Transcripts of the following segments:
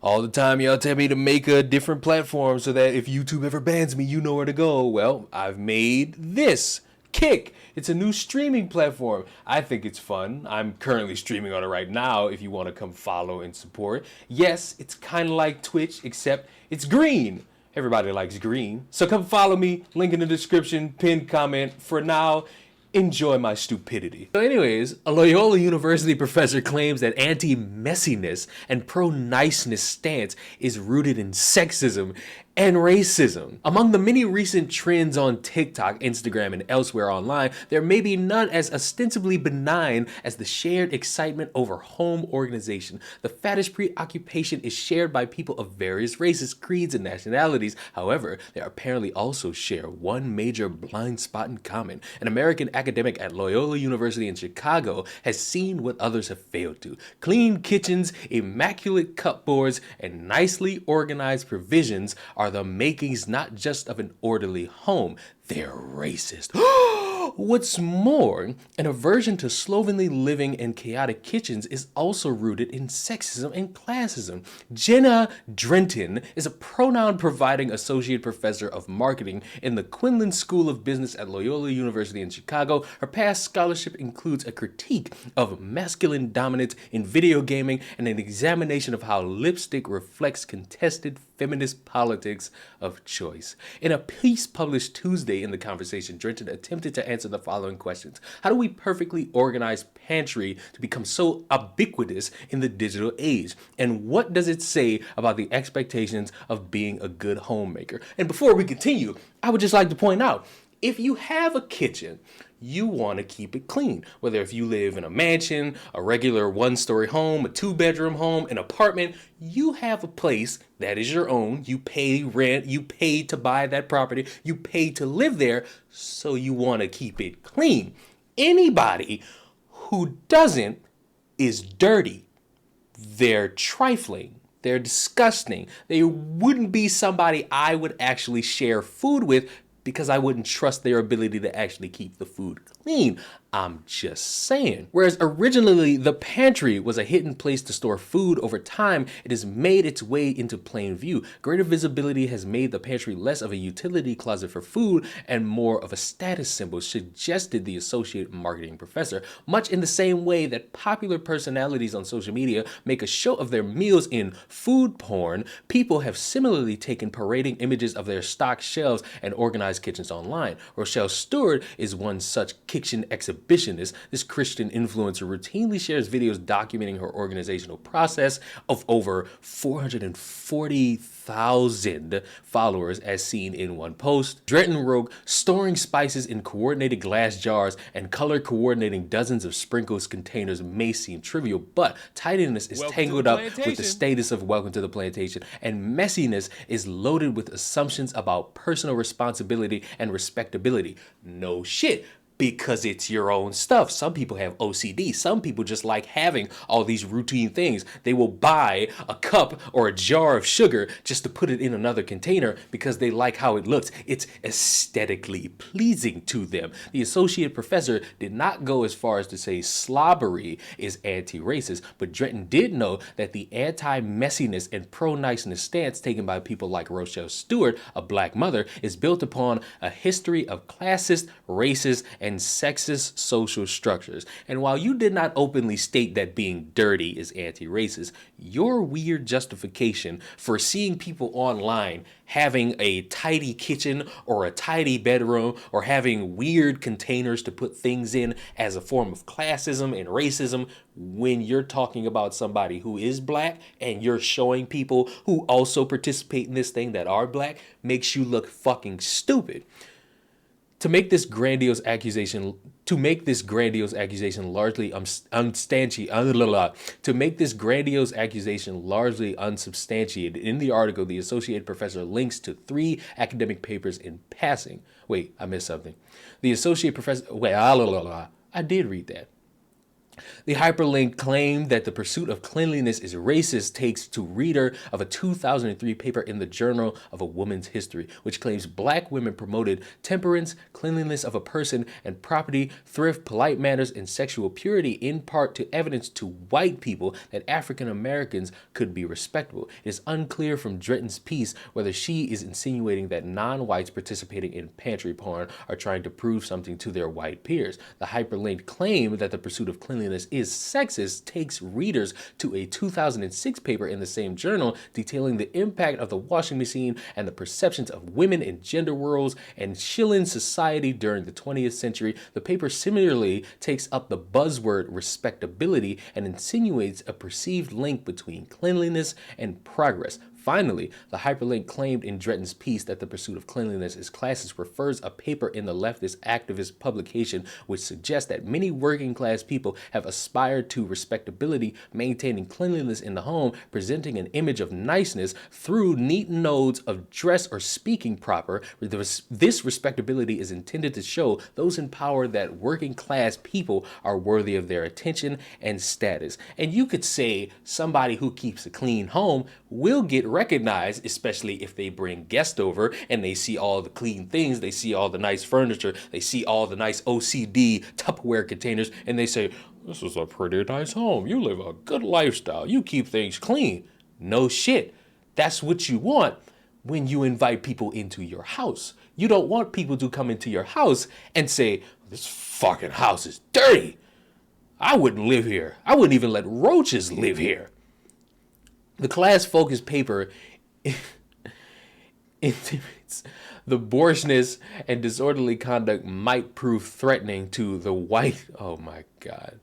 All the time y'all tell me to make a different platform so that if YouTube ever bans me, you know where to go. Well, I've made this. Kick. It's a new streaming platform. I think it's fun. I'm currently streaming on it right now if you want to come follow and support. Yes, it's kind of like Twitch, except it's green. Everybody likes green. So come follow me. Link in the description, pinned comment. For now, enjoy my stupidity. So anyways, a Loyola University professor claims that anti-messiness and pro-niceness stance is rooted in sexism and racism. Among the many recent trends on TikTok, Instagram, and elsewhere online, there may be none as ostensibly benign as the shared excitement over home organization. The fetish preoccupation is shared by people of various races, creeds, and nationalities. However, they apparently also share one major blind spot in common. An American academic at Loyola University in Chicago has seen what others have failed to. Clean kitchens, immaculate cupboards, and nicely organized provisions are the makings not just of an orderly home, they're racist. What's more, an aversion to slovenly living and chaotic kitchens is also rooted in sexism and classism. Jenna Drenton is a pronoun-providing associate professor of marketing in the Quinlan School of Business at Loyola University in Chicago. Her past scholarship includes a critique of masculine dominance in video gaming and an examination of how lipstick reflects contested feminist politics of choice. In a piece published Tuesday in The Conversation, Drenton attempted to answer the following questions. How do we perfectly organize pantry to become so ubiquitous in the digital age? And what does it say about the expectations of being a good homemaker? And before we continue, I would just like to point out, if you have a kitchen, you want to keep it clean. Whether if you live in a mansion, a regular one-story home, a two-bedroom home, an apartment, you have a place that is your own. You pay rent, you pay to buy that property, you pay to live there, so you want to keep it clean. Anybody who doesn't is dirty. They're trifling. They're disgusting. They wouldn't be somebody I would actually share food with because I wouldn't trust their ability to actually keep the food clean. I'm just saying. Whereas originally the pantry was a hidden place to store food, over time it has made its way into plain view. Greater visibility has made the pantry less of a utility closet for food and more of a status symbol, suggested the associate marketing professor. Much in the same way that popular personalities on social media make a show of their meals in food porn, people have similarly taken parading images of their stocked shelves and organized kitchens online. Rochelle Stewart is one such kitchen exhibitionist. This Christian influencer routinely shares videos documenting her organizational process of over 440,000 followers as seen in one post. Drenton wrote, storing spices in coordinated glass jars and color coordinating dozens of sprinkles containers may seem trivial, but tidiness is tangled up with the status of welcome to the plantation, and messiness is loaded with assumptions about personal responsibility and respectability. No shit. Because it's your own stuff. Some people have OCD. Some people just like having all these routine things. They will buy a cup or a jar of sugar just to put it in another container because they like how it looks. It's aesthetically pleasing to them. The associate professor did not go as far as to say slobbery is anti-racist, but Drenton did know that the anti-messiness and pro-niceness stance taken by people like Rochelle Stewart, a black mother, is built upon a history of classist, racist, and sexist social structures. And while you did not openly state that being dirty is anti-racist, your weird justification for seeing people online having a tidy kitchen or a tidy bedroom or having weird containers to put things in as a form of classism and racism, when you're talking about somebody who is black and you're showing people who also participate in this thing that are black, makes you look fucking stupid. To make this grandiose accusation largely unsubstantiated, in the article, the associate professor links to 3 academic papers in passing. Wait, I missed something. The associate professor, I did read that. The hyperlink claimed that the pursuit of cleanliness is racist takes to reader of a 2003 paper in the Journal of a Woman's History, which claims black women promoted temperance, cleanliness of a person and property, thrift, polite manners, and sexual purity in part to evidence to white people that African Americans could be respectable. It is unclear from Drenton's piece whether she is insinuating that non-whites participating in pantry porn are trying to prove something to their white peers. The hyperlinked claim that the pursuit of cleanliness is sexist takes readers to a 2006 paper in the same journal detailing the impact of the washing machine and the perceptions of women in gender roles and Chilean society during the 20th century. The paper similarly takes up the buzzword respectability and insinuates a perceived link between cleanliness and progress. Finally, the hyperlink claimed in Drenton's piece that the pursuit of cleanliness is classist refers a paper in the leftist activist publication which suggests that many working class people have aspired to respectability, maintaining cleanliness in the home, presenting an image of niceness through neat nodes of dress or speaking proper. This respectability is intended to show those in power that working class people are worthy of their attention and status. And you could say somebody who keeps a clean home will get recognized, especially if they bring guests over and they see all the clean things, they see all the nice furniture, they see all the nice OCD Tupperware containers, and they say, "This is a pretty nice home. You live a good lifestyle. You keep things clean." No shit. That's what you want when you invite people into your house. You don't want people to come into your house and say, "This fucking house is dirty. I wouldn't live here. I wouldn't even let roaches live here." The class-focused paper intimates the borishness and disorderly conduct might prove threatening to the white. Oh my God.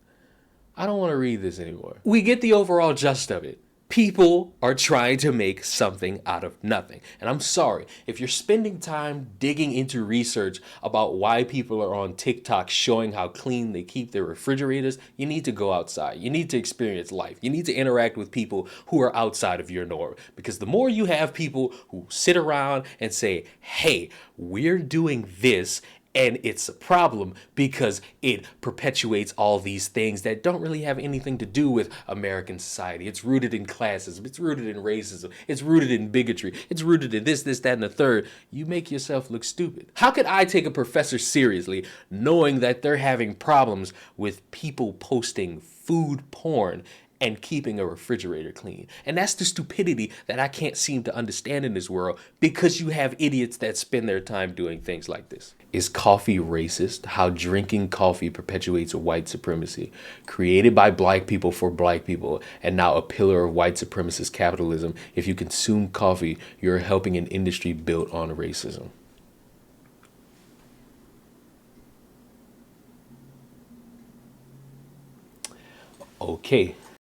I don't want to read this anymore. We get the overall gist of it. People are trying to make something out of nothing. And I'm sorry, if you're spending time digging into research about why people are on TikTok showing how clean they keep their refrigerators, you need to go outside. You need to experience life. You need to interact with people who are outside of your norm. Because the more you have people who sit around and say, "Hey, we're doing this," and it's a problem because it perpetuates all these things that don't really have anything to do with American society. It's rooted in classism. It's rooted in racism. It's rooted in bigotry. It's rooted in this, that, and the third. You make yourself look stupid. How could I take a professor seriously knowing that they're having problems with people posting food porn and keeping a refrigerator clean? And that's the stupidity that I can't seem to understand in this world because you have idiots that spend their time doing things like this. Is coffee racist? How drinking coffee perpetuates white supremacy. Created by black people for black people and now a pillar of white supremacist capitalism. If you consume coffee, you're helping an industry built on racism. Okay.